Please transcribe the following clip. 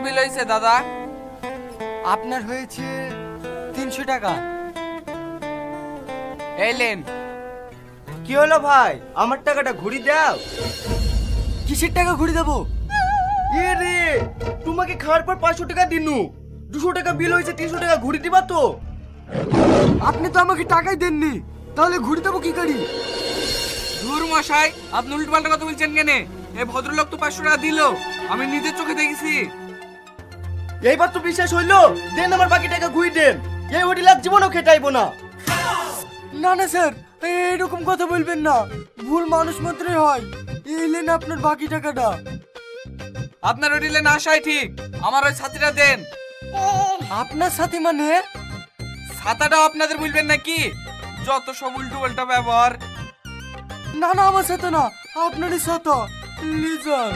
বিল হয়েছে দাদা? আপনার হয়েছে 300 টাকা। এলেন। কি হলো ভাই, আমার টাকাটা ঘুরি দাও। কিসের টাকা ঘুরে দেবো? এ রে, তোমাকে খাওয়ার পর 500 টাকা দিনু, 200 টাকা বিল হয়েছে, 300 টাকা ঘুরি দিবা তো? আপনি তো আমাকে টাকাই দেননি, তাহলে ঘুরে দেবো কি করি? ধুর মশাই, আপনি উল্টোপাল্টা কথা বলছেন কেন? এই ভদ্রলোক তো 500 টাকা দিল, আমি নিজের চোখে দেখেছি। এইবার তো বিশ্বাস হইলো, দেন আমার বাকি টাকা ঘুরি দেন। এই হোটেল আর জীবনও খেটাইবো না। না না স্যার, এরকম কথা বলবেন না, ভুল মানুষ মাত্রই হয়। এলেন আপনার বাকি টাকাটা। আপনার হোটেলে না আসাই ঠিক, আমার ওই ছাতিটা দেন। আপনার সাথে মানে? ছাতাটাও আপনাদের বলবেন নাকি? যত সব উল্টো পাল্টা ব্যবহার। না না, আমার সাথে না, আপনারই সাথে লিজার।